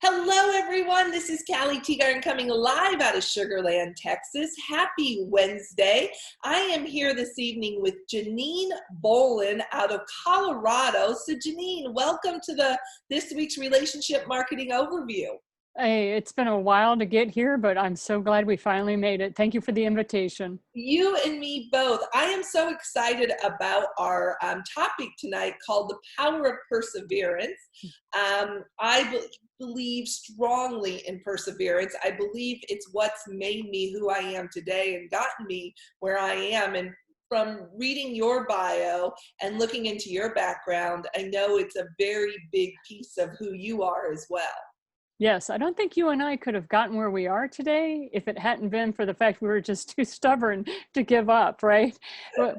Hello, everyone. This is Callie Teegardin coming live out of Sugar Land, Texas. Happy Wednesday. I am here this evening with Janine Bolon out of Colorado. So, Janine, welcome to this week's Relationship Marketing Overview. Hey, it's been a while to get here, but I'm so glad we finally made it. Thank you for the invitation. You and me both. I am so excited about our topic tonight called The Power of Perseverance. I believe strongly in perseverance. I believe it's what's made me who I am today and gotten me where I am. And from reading your bio and looking into your background, I know it's a very big piece of who you are as well. Yes, I don't think you and I could have gotten where we are today if it hadn't been for the fact we were just too stubborn to give up, right?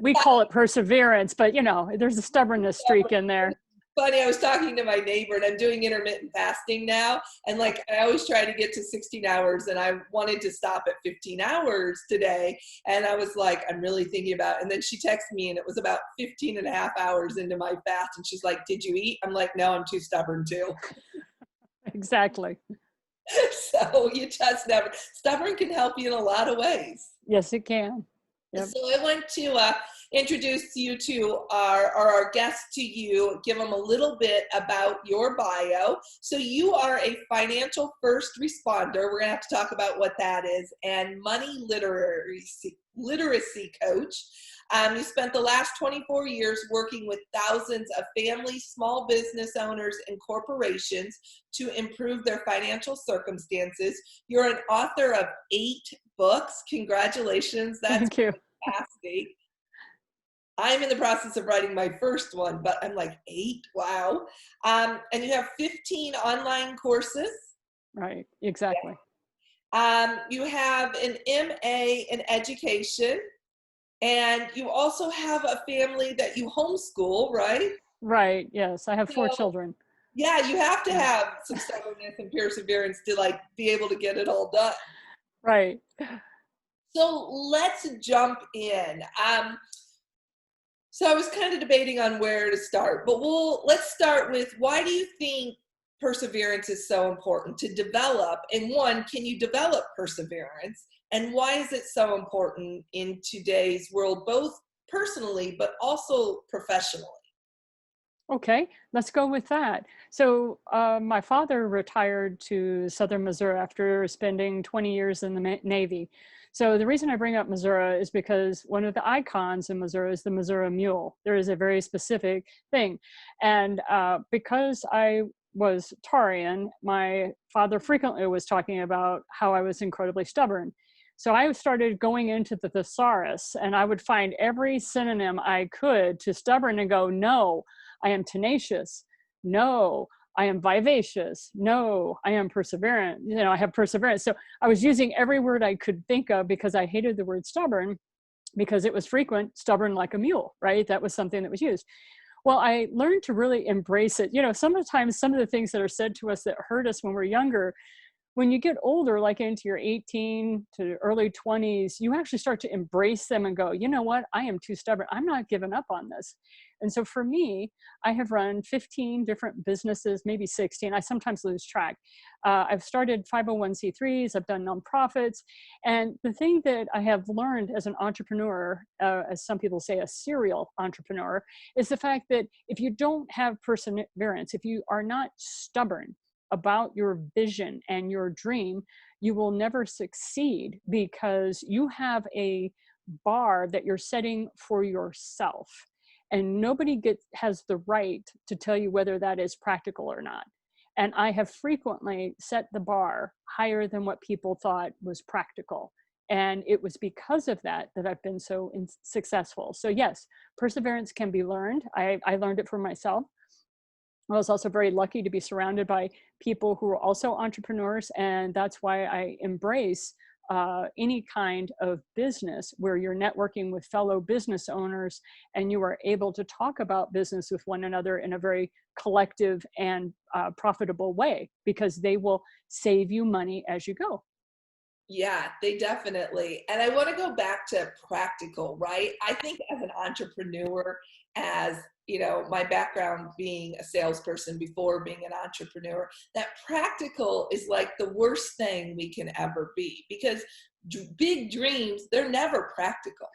We call it perseverance, but there's a stubbornness streak in there. Funny, I was talking to my neighbor and I'm doing intermittent fasting now. And I always try to get to 16 hours and I wanted to stop at 15 hours today. And I was like, I'm really thinking about it. And then she texted me and it was about 15 and a half hours into my fast. And she's like, did you eat? I'm like, no, I'm too stubborn too. Exactly. So you just never, stubborn can help you in a lot of ways. Yes, it can. Yep. So I want to introduce you to our guests to you, give them a little bit about your bio. So you are a financial first responder. We're going to have to talk about what that is, and money literacy coach. You spent the last 24 years working with thousands of families, small business owners, and corporations to improve their financial circumstances. You're an author of 8 books. Congratulations. That's Thank you. fantastic. I'm in the process of writing my first one, but I'm like 8. Wow. And you have 15 online courses. Right. Exactly. Yeah. You have an MA in education. And you also have a family that you homeschool, right? Right. Yes. I have 4 children. Yeah, you have to have some stubbornness and perseverance to be able to get it all done. Right. So let's jump in. So I was kind of debating on where to start, but let's start with, why do you think perseverance is so important to develop? And one, can you develop perseverance? And why is it so important in today's world, both personally, but also professionally? Okay, let's go with that. So my father retired to Southern Missouri after spending 20 years in the Navy. So the reason I bring up Missouri is because one of the icons in Missouri is the Missouri mule. There is a very specific thing. And because I was Tarian, my father frequently was talking about how I was incredibly stubborn. So I started going into the thesaurus and I would find every synonym I could to stubborn and go, no, I am tenacious. No, I am vivacious. No, I am perseverant. I have perseverance. So I was using every word I could think of because I hated the word stubborn because it was frequent, stubborn like a mule, right? That was something that was used. Well, I learned to really embrace it. Sometimes some of the things that are said to us that hurt us when we're younger, when you get older, like into your 18 to early 20s, you actually start to embrace them and go, you know what, I am too stubborn. I'm not giving up on this. And so for me, I have run 15 different businesses, maybe 16. I sometimes lose track. I've started 501c3s, I've done nonprofits. And the thing that I have learned as an entrepreneur, as some people say, a serial entrepreneur, is the fact that if you don't have perseverance, if you are not stubborn about your vision and your dream, you will never succeed because you have a bar that you're setting for yourself. And nobody has the right to tell you whether that is practical or not. And I have frequently set the bar higher than what people thought was practical. And it was because of that I've been so successful. So yes, perseverance can be learned. I learned it for myself. I was also very lucky to be surrounded by people who are also entrepreneurs, and that's why I embrace any kind of business where you're networking with fellow business owners and you are able to talk about business with one another in a very collective and profitable way, because they will save you money as you go. Yeah, they definitely. And I want to go back to practical, right? I think as an entrepreneur as, you know, my background being a salesperson before being an entrepreneur, that practical is like the worst thing we can ever be, because big dreams, they're never practical.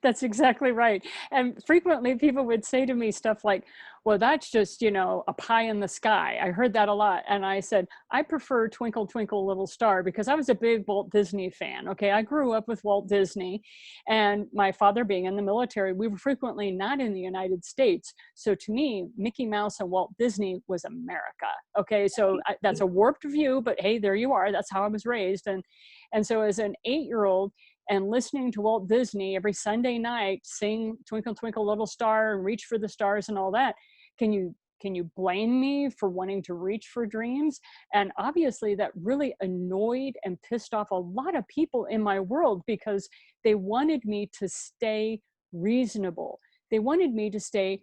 That's exactly right. And frequently people would say to me stuff like, well, that's just, you know, a pie in the sky. I heard that a lot. And I said, I prefer Twinkle, Twinkle, Little Star, because I was a big Walt Disney fan. Okay. I grew up with Walt Disney, and my father being in the military, we were frequently not in the United States. So to me, Mickey Mouse and Walt Disney was America. Okay. So that's a warped view, but hey, there you are. That's how I was raised. And so as an 8-year-old, and listening to Walt Disney every Sunday night sing Twinkle Twinkle Little Star and Reach for the Stars and all that, can you blame me for wanting to reach for dreams? And obviously that really annoyed and pissed off a lot of people in my world, because they wanted me to stay reasonable. They wanted me to stay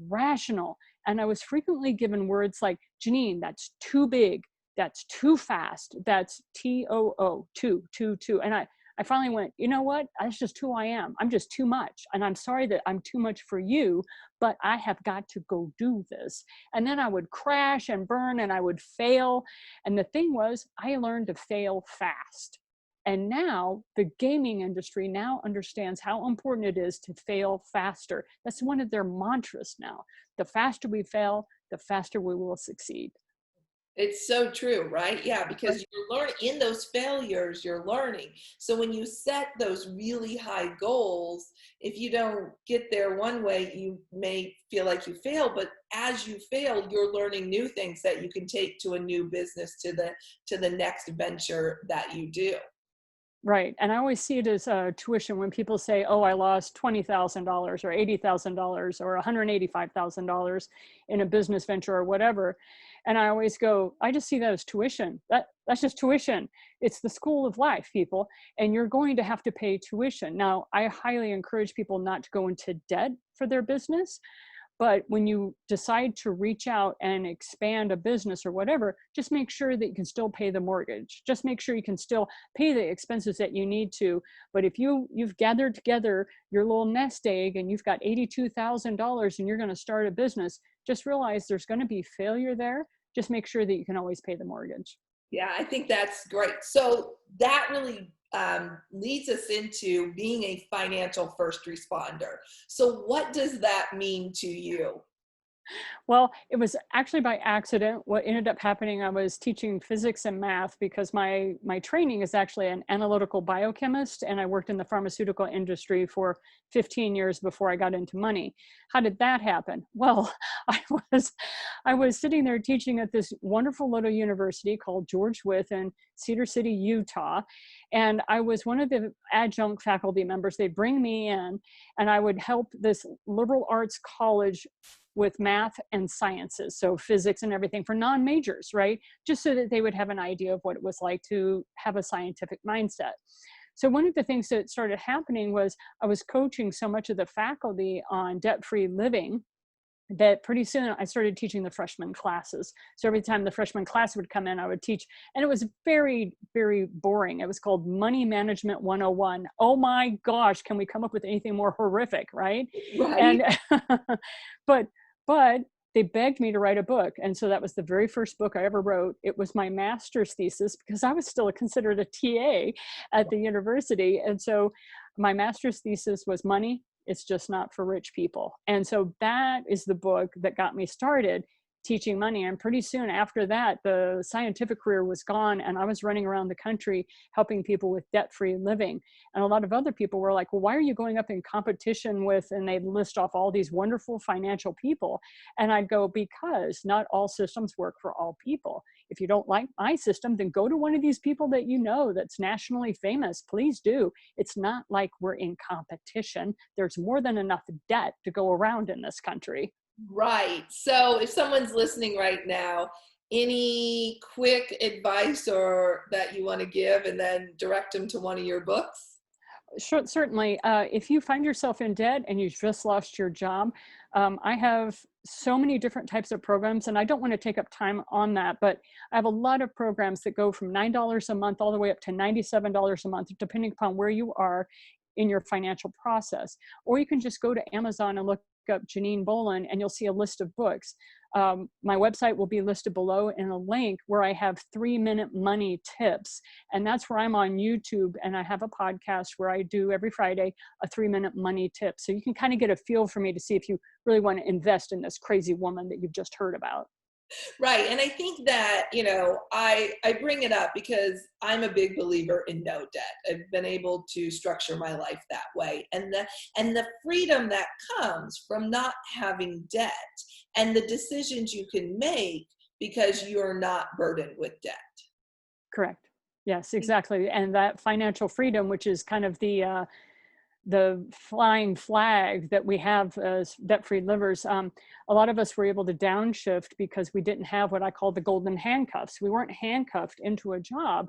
rational. And I was frequently given words like, Janine, that's too big. That's too fast. That's TOO, too. And I finally went, you know what? That's just who I am. I'm just too much. And I'm sorry that I'm too much for you, but I have got to go do this. And then I would crash and burn and I would fail. And the thing was, I learned to fail fast. And now the gaming industry now understands how important it is to fail faster. That's one of their mantras now. The faster we fail, the faster we will succeed. It's so true, right? Yeah, because you're learning in those failures, you're learning. So when you set those really high goals, if you don't get there one way, you may feel like you fail, but as you fail, you're learning new things that you can take to a new business, to the next venture that you do. Right. And I always see it as tuition when people say, oh, I lost $20,000 or $80,000 or $185,000 in a business venture or whatever. And I always go, I just see that as tuition. That's just tuition. It's the school of life, people. And you're going to have to pay tuition. Now, I highly encourage people not to go into debt for their business. But when you decide to reach out and expand a business or whatever, just make sure that you can still pay the mortgage. Just make sure you can still pay the expenses that you need to. But if you've gathered together your little nest egg and you've got $82,000 and you're going to start a business, just realize there's going to be failure there. Just make sure that you can always pay the mortgage. Yeah, I think that's great. So that really leads us into being a financial first responder. So what does that mean to you? Well, it was actually by accident. What ended up happening, I was teaching physics and math because my training is actually an analytical biochemist, and I worked in the pharmaceutical industry for 15 years before I got into money. How did that happen? Well, I was I was sitting there teaching at this wonderful little university called George Wythe in Cedar City, Utah, and I was one of the adjunct faculty members. They'd bring me in, and I would help this liberal arts college with math and sciences, so physics and everything for non-majors, right? Just so that they would have an idea of what it was like to have a scientific mindset. So one of the things that started happening was I was coaching so much of the faculty on debt-free living that pretty soon I started teaching the freshman classes. So every time the freshman class would come in, I would teach, and it was very, very boring. It was called Money Management 101. Oh my gosh, can we come up with anything more horrific, right? Right. And but they begged me to write a book. And so that was the very first book I ever wrote. It was my master's thesis because I was still considered a TA at the university. And so my master's thesis was Money, It's Just Not for Rich People. And so that is the book that got me started teaching money. And pretty soon after that, the scientific career was gone, and I was running around the country helping people with debt-free living. And a lot of other people were like, well, why are you going up in competition with, and they'd list off all these wonderful financial people. And I'd go, because not all systems work for all people. If you don't like my system, then go to one of these people that you know that's nationally famous. Please do. It's not like we're in competition. There's more than enough debt to go around in this country. Right. So if someone's listening right now, any quick advice or that you want to give, and then direct them to one of your books? Sure, certainly. If you find yourself in debt and you've just lost your job, I have so many different types of programs, and I don't want to take up time on that, but I have a lot of programs that go from $9 a month all the way up to $97 a month, depending upon where you are. in your financial process. Or you can just go to Amazon and look up Janine Bolon and you'll see a list of books. My website will be listed below in a link where I have 3-minute money tips. And that's where I'm on YouTube, and I have a podcast where I do every Friday a 3-minute money tip. So you can kind of get a feel for me to see if you really want to invest in this crazy woman that you've just heard about. Right. And I think that, I bring it up because I'm a big believer in no debt. I've been able to structure my life that way. And the freedom that comes from not having debt and the decisions you can make because you're not burdened with debt. Correct. Yes, exactly. And that financial freedom, which is kind of the flying flag that we have as debt-free livers. A lot of us were able to downshift because we didn't have what I call the golden handcuffs. We weren't handcuffed into a job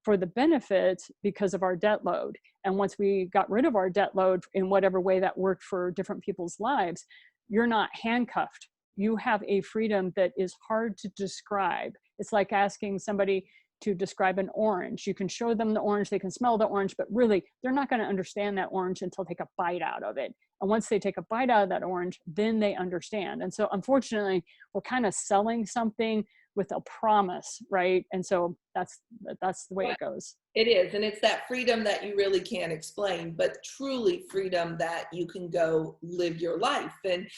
for the benefits because of our debt load. And once we got rid of our debt load in whatever way that worked for different people's lives, you're not handcuffed. You have a freedom that is hard to describe. It's like asking somebody to describe an orange. You can show them the orange, they can smell the orange, but really they're not going to understand that orange until they take a bite out of it. And once they take a bite out of that orange, then they understand. And so unfortunately, we're kind of selling something with a promise, right? And so that's the way it goes. It is. And it's that freedom that you really can't explain, but truly freedom that you can go live your life. And,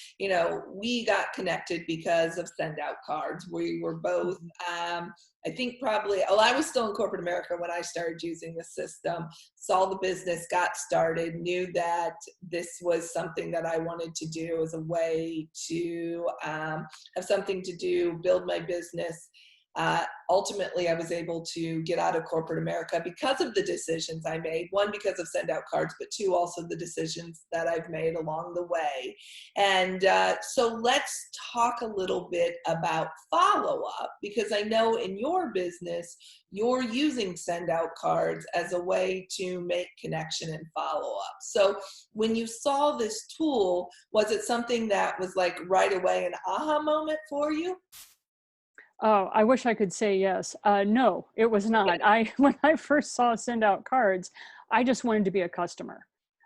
we got connected because of send out cards. We were both, I think probably, I was still in corporate America when I started using the system, saw the business, got started, knew that this was something that I wanted to do as a way to have something to do, build my business. Ultimately, I was able to get out of corporate America because of the decisions I made. One, because of send out cards, but two, also the decisions that I've made along the way. And so let's talk a little bit about follow up, because I know in your business, you're using send out cards as a way to make connection and follow up. So when you saw this tool, was it something that was like right away an aha moment for you? Oh, I wish I could say yes. No, it was not. When I first saw send out cards, I just wanted to be a customer.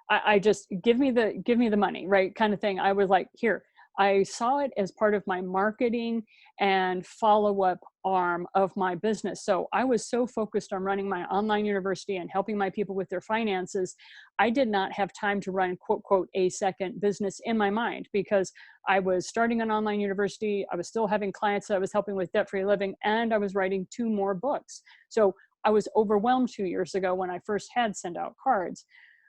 I just give me the money, right? Kind of thing. I was like, here. I saw it as part of my marketing and follow-up arm of my business. So I was so focused on running my online university and helping my people with their finances. I did not have time to run quote, quote, a second business in my mind, because I was starting an online university. I was still having clients that I was helping with debt-free living, and I was writing 2 more books. So I was overwhelmed 2 years ago when I first had send out cards.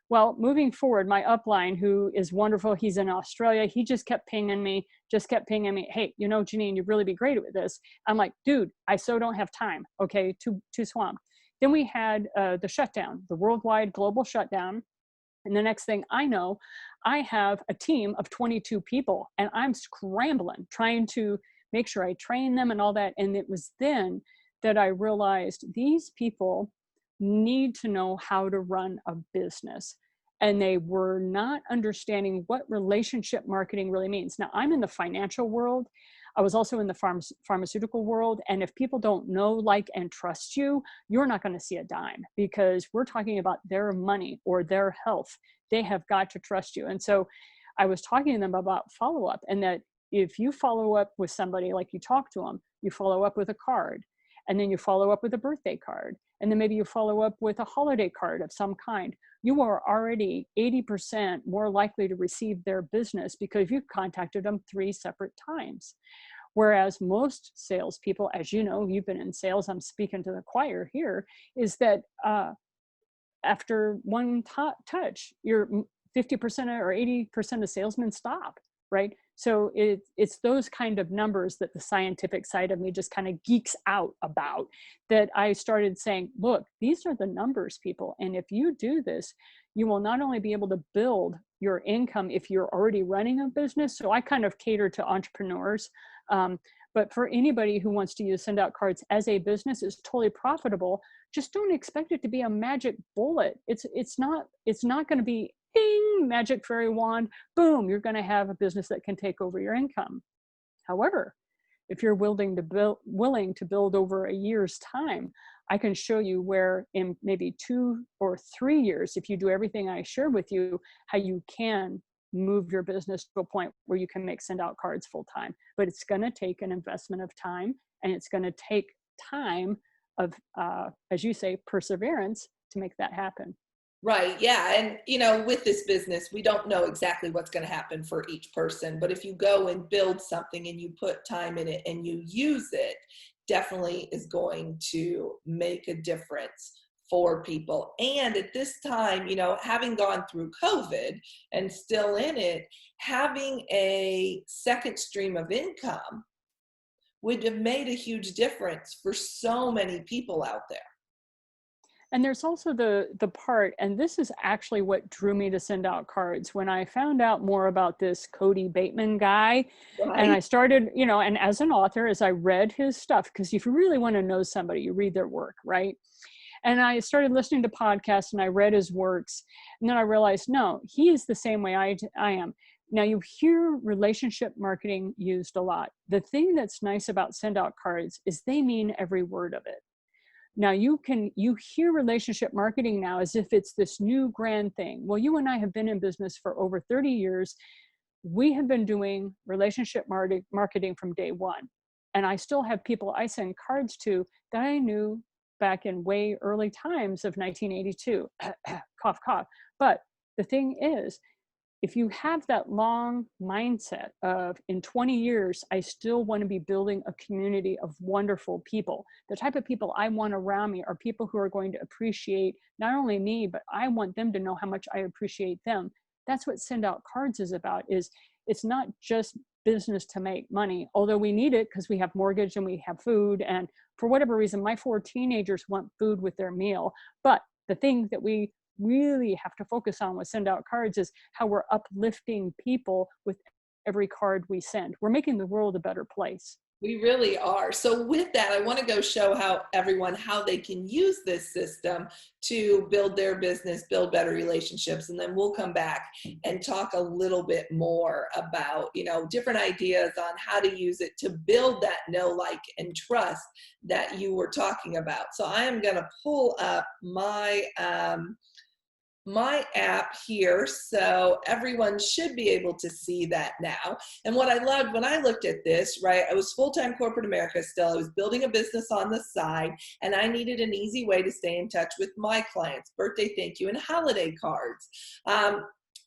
Well, moving forward, my upline, who is wonderful, he's in Australia, he just kept pinging me. Hey, Janine, you'd really be great at this. I'm like, dude, I so don't have time. Okay, too swamped. Then we had the shutdown, the worldwide global shutdown. And the next thing I know, I have a team of 22 people, and I'm scrambling, trying to make sure I train them and all that. And it was then that I realized these people need to know how to run a business. And they were not understanding what relationship marketing really means. Now, I'm in the financial world. I was also in the pharmaceutical world. And if people don't know, like, and trust you, you're not going to see a dime, because we're talking about their money or their health. They have got to trust you. And so I was talking to them about follow-up, and that if you follow up with somebody, like you talk to them, you follow up with a card, and then you follow up with a birthday card, and then maybe you follow up with a holiday card of some kind, you are already 80% more likely to receive their business because you've contacted them 3 separate times. Whereas most salespeople, as you know, you've been in sales, I'm speaking to the choir here, is that after one touch, you're 50% or 80% of salesmen stop, right? So it's those kind of numbers that the scientific side of me just kind of geeks out about, that I started saying, look, these are the numbers, people. And if you do this, you will not only be able to build your income if you're already running a business. So I kind of cater to entrepreneurs. But for anybody who wants to use send out cards as a business, it's totally profitable. Just don't expect it to be a magic bullet. It's not going to be ding, magic fairy wand, boom, you're going to have a business that can take over your income. However, If you're willing to build over a year's time, I can show you where in maybe 2 or 3 years, if you do everything I shared with you, how you can move your business to a point where you can make send out cards full time. But it's going to take an investment of time, and it's going to take time of, as you say, perseverance to make that happen. Right. Yeah. And, you know, with this business, we don't know exactly what's going to happen for each person. But if you go and build something and you put time in it and you use it, definitely is going to make a difference for people. And at this time, you know, having gone through COVID and still in it, having a second stream of income would have made a huge difference for so many people out there. And there's also the part, and this is actually what drew me to send out cards. When I found out more about this Cody Bateman guy, and Right. I started, you know, and as an author, as I read his stuff, because if you really want to know somebody, you read their work, right? And I started listening to podcasts and I read his works. And then I realized, no, he is the same way I am. Now, you hear relationship marketing used a lot. The thing that's nice about send out cards is they mean every word of it. Now you hear relationship marketing now as if it's this new grand thing. Well, you and I have been in business for over 30 years. We have been doing relationship marketing from day one. And I still have people I send cards to that I knew back in way early times of 1982. Cough, cough. But the thing is, if you have that long mindset of in 20 years, I still want to be building a community of wonderful people. The type of people I want around me are people who are going to appreciate not only me, but I want them to know how much I appreciate them. That's what send out cards is about. Is it's not just business to make money, although we need it because we have mortgage and we have food. And for whatever reason, my 4 teenagers want food with their meal. But the thing that we really have to focus on with send out cards is how we're uplifting people with every card we send. We're making the world a better place. We really are. So with that, I want to go show how they can use this system to build their business, build better relationships, and then we'll come back and talk a little bit more about, you know, different ideas on how to use it to build that know, like, and trust that you were talking about. So I am going to pull up my app here, so everyone should be able to see that now. And what I loved when I looked at this, right, I was full-time corporate America still. I was building a business on the side, and I needed an easy way to stay in touch with my clients, birthday thank you and holiday cards.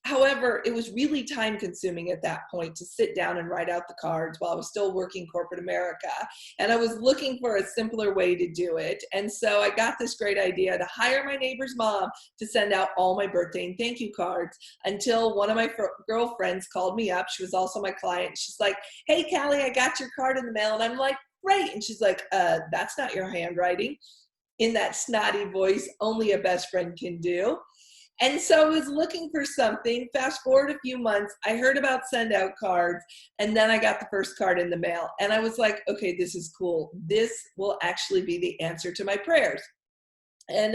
However, it was really time consuming at that point to sit down and write out the cards while I was still working corporate America. And I was looking for a simpler way to do it. And so I got this great idea to hire my neighbor's mom to send out all my birthday and thank you cards, until one of my girlfriends called me up. She was also my client. She's like, "Hey, Callie, I got your card in the mail." And I'm like, "Great." And she's like, "That's not your handwriting," in that snotty voice only a best friend can do. And so I was looking for something. Fast forward a few months, I heard about send out cards, and then I got the first card in the mail. And I was like, okay, this is cool. This will actually be the answer to my prayers. And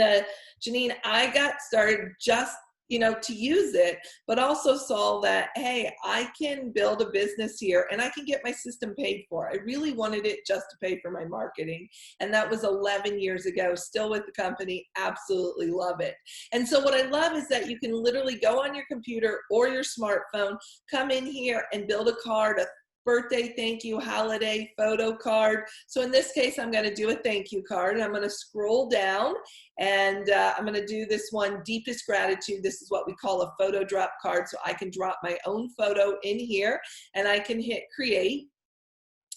Janine, I got started just, you know, to use it, but also saw that, hey, I can build a business here and I can get my system paid for. I really wanted it just to pay for my marketing. And that was 11 years ago, still with the company, absolutely love it. And so what I love is that you can literally go on your computer or your smartphone, come in here and build a card, a birthday thank you, holiday photo card. So in this case, I'm going to do a thank you card, and I'm going to scroll down, and I'm going to do this one, deepest gratitude. This is what we call a photo drop card. So I can drop my own photo in here, and I can hit create,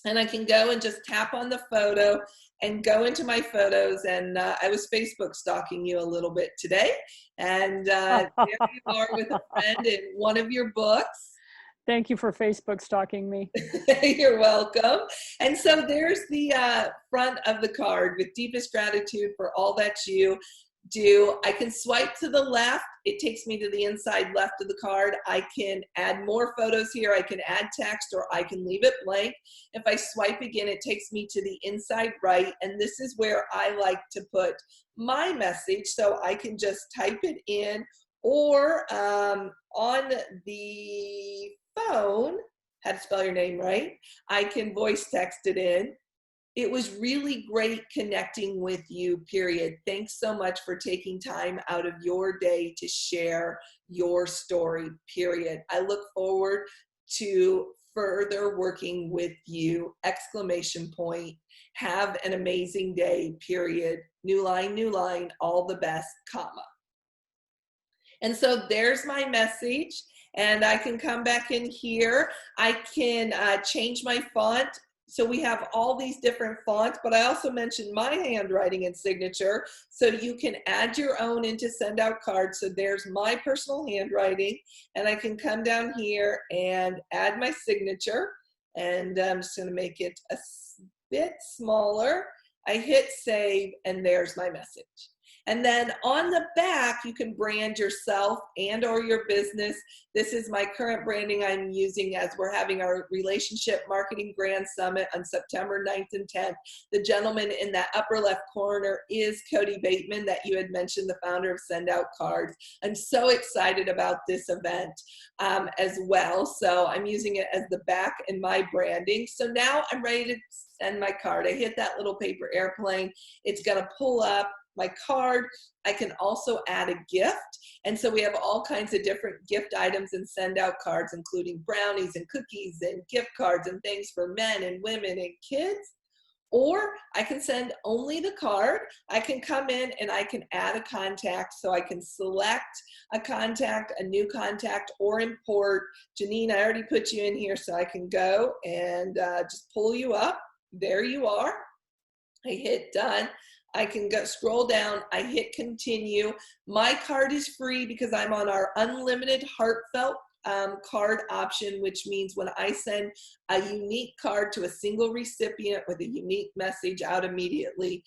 and I can go and just tap on the photo and go into my photos. And I was Facebook stalking you a little bit today, and there you are with a friend in one of your books. Thank you for Facebook stalking me. You're welcome. And so there's the front of the card with deepest gratitude for all that you do. I can swipe to the left. It takes me to the inside left of the card. I can add more photos here. I can add text, or I can leave it blank. If I swipe again, it takes me to the inside right. And this is where I like to put my message. So I can just type it in, or on the phone. how to spell your name right. I can voice text it in. It was really great connecting with you, period. Thanks so much for taking time out of your day to share your story, period. I look forward to further working with you, exclamation point. Have an amazing day, period. New line, all the best, comma. And so there's my message, and I can come back in here. I can change my font. So we have all these different fonts, but I also mentioned my handwriting and signature. So you can add your own into send out cards. So there's my personal handwriting, and I can come down here and add my signature. And I'm just gonna make it a bit smaller. I hit save, and there's my message. And then on the back, you can brand yourself and or your business. This is my current branding I'm using as we're having our Relationship Marketing Grand Summit on September 9th and 10th. The gentleman in that upper left corner is Cody Bateman that you had mentioned, the founder of Send Out Cards. I'm so excited about this event as well. So I'm using it as the back in my branding. So now I'm ready to send my card. I hit that little paper airplane. It's gonna pull up my card. I can also add a gift. And so we have all kinds of different gift items and send out cards, including brownies and cookies and gift cards and things for men and women and kids. Or I can send only the card. I can come in and I can add a contact. So I can select a contact, a new contact, or import. Janine, I already put you in here, so I can go and just pull you up. There you are. I hit done. I can go scroll down, I hit continue. My card is free because I'm on our unlimited heartfelt card option, which means when I send a unique card to a single recipient with a unique message out immediately,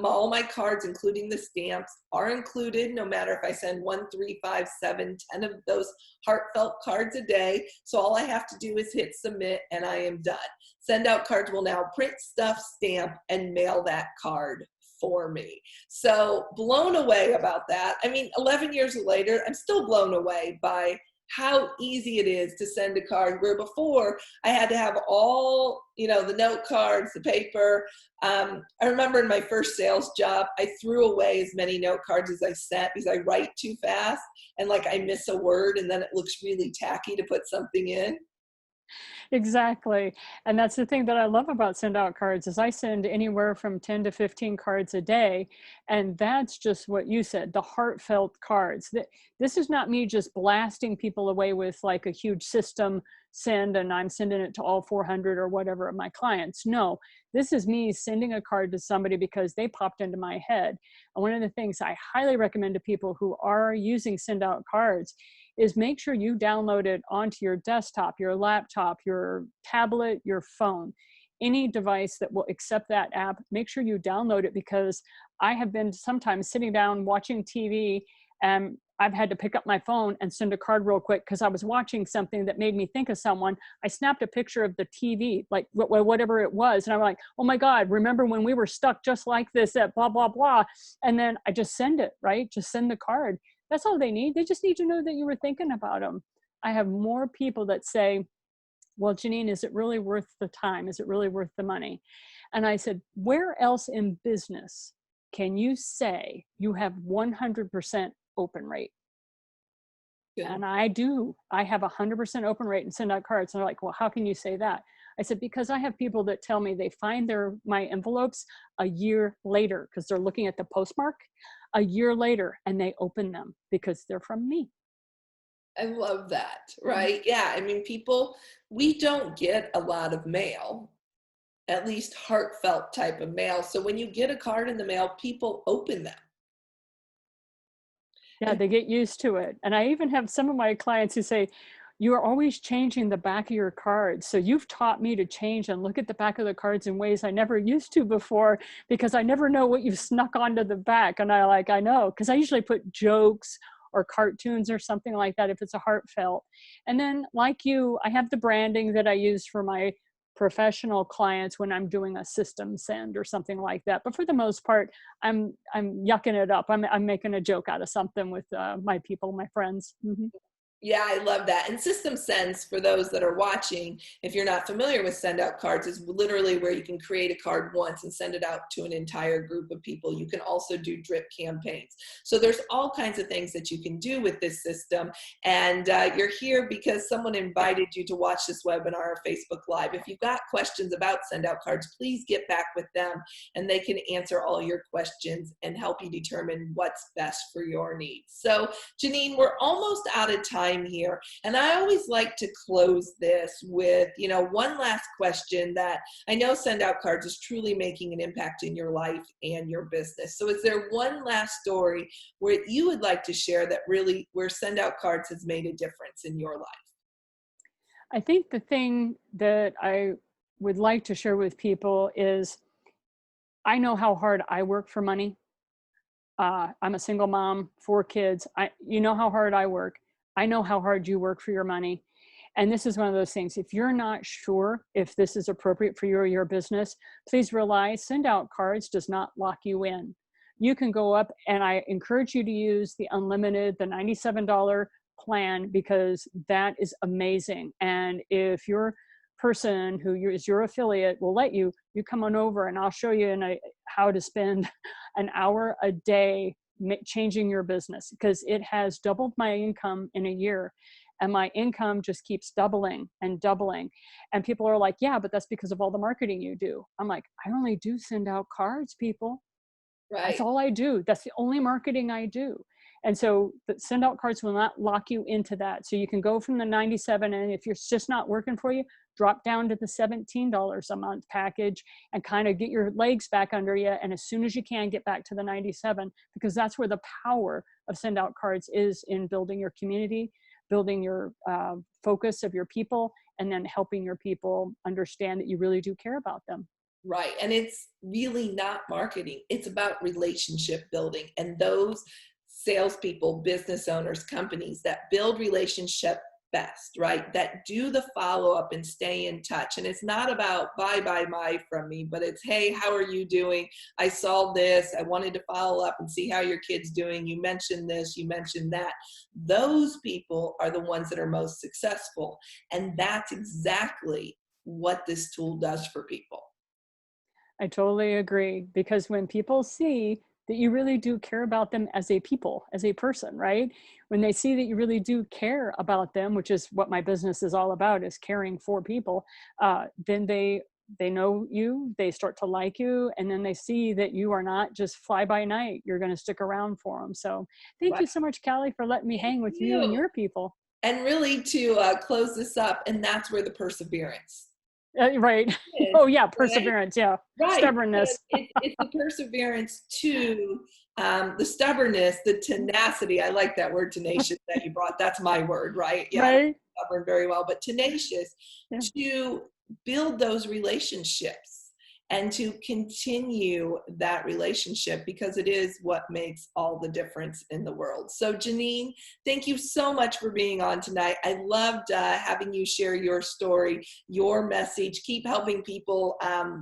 all my cards, including the stamps, are included no matter if I send 1, 3, 5, 7, 10 of those heartfelt cards a day. So all I have to do is hit submit and I am done. Send Out Cards will now print, stuff, stamp, and mail that card for me. So blown away about that. I mean, 11 years later, I'm still blown away by how easy it is to send a card, where before I had to have all, the note cards, the paper. I remember in my first sales job, I threw away as many note cards as I sent because I write too fast and like I miss a word and then it looks really tacky to put something in. Exactly. And that's the thing that I love about send out cards is I send anywhere from 10 to 15 cards a day. And that's just what you said, the heartfelt cards. This is not me just blasting people away with like a huge system send and I'm sending it to all 400 or whatever of my clients. No, this is me sending a card to somebody because they popped into my head. And one of the things I highly recommend to people who are using send out cards is make sure you download it onto your desktop, your laptop, your tablet, your phone, any device that will accept that app. Make sure you download it, because I have been sometimes sitting down watching TV and I've had to pick up my phone and send a card real quick because I was watching something that made me think of someone. I snapped a picture of the TV, like whatever it was. And I'm like, oh my God, remember when we were stuck just like this at blah, blah, blah. And then I just send it, right? Just send the card. That's all they need. They just need to know that you were thinking about them. I have more people that say, well, Janine, is it really worth the time? Is it really worth the money? And I said, where else in business can you say you have 100% open rate? Yeah. And I do. I have 100% open rate and send out cards. And they're like, well, how can you say that? I said, because I have people that tell me they find my envelopes a year later because they're looking at the postmark a year later and they open them because they're from me. I love that, right? Yeah, I mean, we don't get a lot of mail, at least heartfelt type of mail. So when you get a card in the mail, people open them. Yeah, they get used to it. And I even have some of my clients who say, you are always changing the back of your cards. So you've taught me to change and look at the back of the cards in ways I never used to before, because I never know what you've snuck onto the back. And I know, because I usually put jokes or cartoons or something like that if it's a heartfelt. And then like you, I have the branding that I use for my professional clients when I'm doing a system send or something like that. But for the most part, I'm yucking it up. I'm making a joke out of something with my people, my friends. Mm-hmm. Yeah, I love that. And System Sense, for those that are watching, if you're not familiar with send out cards, is literally where you can create a card once and send it out to an entire group of people. You can also do drip campaigns. So there's all kinds of things that you can do with this system. And you're here because someone invited you to watch this webinar or Facebook Live. If you've got questions about send out cards, please get back with them and they can answer all your questions and help you determine what's best for your needs. So Janine, we're almost out of time here. And I always like to close this with, one last question that I know send out cards is truly making an impact in your life and your business. So is there one last story where you would like to share that really, where send out cards has made a difference in your life? I think the thing that I would like to share with people is I know how hard I work for money. I'm a single mom, 4 kids. You know how hard I work. I know how hard you work for your money. And this is one of those things. If you're not sure if this is appropriate for you or your business, please realize send out cards does not lock you in. You can go up, and I encourage you to use the unlimited, the $97 plan, because that is amazing. And if your person who is your affiliate will let you, you come on over and I'll show you how to spend an hour a day changing your business, because it has doubled my income in a year, and my income just keeps doubling and doubling. And people are like, yeah, but that's because of all the marketing you do. I'm like, I only do send out cards, people. That's Right. all I do. That's the only marketing I do. And so the send out cards will not lock you into that. So you can go from the 97, and if it's just not working for you, drop down to the $17 a month package and kind of get your legs back under you. And as soon as you can, get back to the 97, because that's where the power of send out cards is, in building your community, building your focus of your people, and then helping your people understand that you really do care about them. Right. And it's really not marketing. It's about relationship building. And those salespeople, business owners, companies that build relationship best, right? That do the follow up and stay in touch. And it's not about buy from me, but it's, hey, how are you doing? I saw this. I wanted to follow up and see how your kid's doing. You mentioned this, you mentioned that. Those people are the ones that are most successful. And that's exactly what this tool does for people. I totally agree, because when people see that you really do care about them as a people, as a person, right? When they see that you really do care about them, which is what my business is all about, is caring for people, then they know you, they start to like you, and then they see that you are not just fly by night. You're going to stick around for them. So thank Right. you so much, Callie, for letting me hang with you and your people. And really to close this up, and that's where the perseverance Right. is, Oh yeah, right? perseverance. Yeah. Right, because Stubbornness. it's the perseverance to the stubbornness, the tenacity. I like that word tenacious that you brought. That's my word, right? Yeah, Right. stubborn very well, but tenacious Yeah. to build those relationships and to continue that relationship, because it is what makes all the difference in the world. So Janine, thank you so much for being on tonight. I loved having you share your story, your message. Keep helping people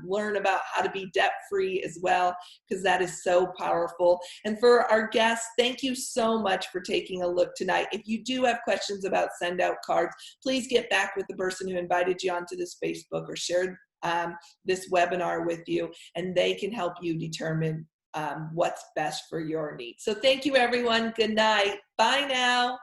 learn about how to be debt-free as well, because that is so powerful. And for our guests, thank you so much for taking a look tonight. If you do have questions about send out cards, please get back with the person who invited you onto this Facebook or shared this webinar with you, and they can help you determine what's best for your needs. So thank you, everyone. Good night. Bye now.